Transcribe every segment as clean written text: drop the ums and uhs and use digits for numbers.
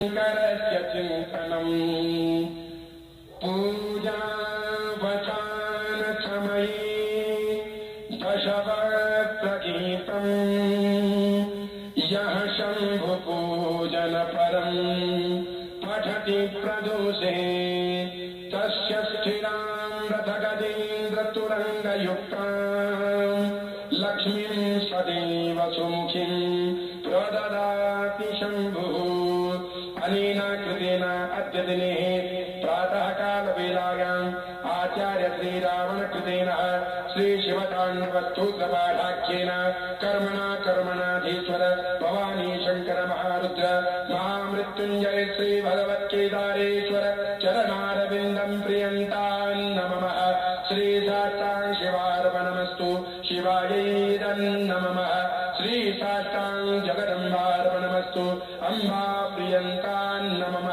शङ्करस्य चिन्तनम् पूजावसानसमये दशवक्त्रगीतम् यः शम्भुपूजनपरम् पठति प्रदोषे तस्य स्थिरां रथगजेन्द्रतुरङ्गयुक्ताम् लक्ष्मीं सदैव सुमुखीं प्रददाति शम्भुः। अनेन कृतेन अद्य दिने प्रातःकालवेलायाम् आचार्य श्रीरावणकृतेन श्रीशिवताण्डवस्तोत्रपाठाख्येन कर्मणाधीश्वर भवानी शङ्कर महारुद्र महामृत्युञ्जय श्रीभगवत्केदारेश्वर चरणारविन्दं प्रियन्तान्नमः। श्रीसाष्टां शिवार्पणमस्तु शिवायै नमः। श्रीसाष्टां जगदम्बार्पणमस्तु अम्बा प्रियन्तान्नमः।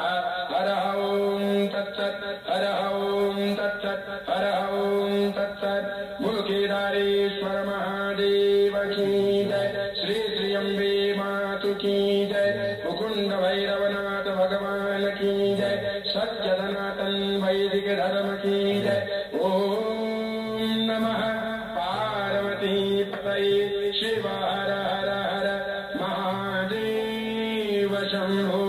हरः ॐ तत्सत् हरः ॐ तत्सत् हरः ॐ तत्सत्। बोलो केदारेश्वर महादेव की जय। श्री श्री अम्बे मातु की जय। मुकुंद भैरवनाथ भगवान की जय। सत्य सनातन वैदिक धर्म की जय। ओम नमः पार्वती पतये शिव हर हर हर महादेव शंभो।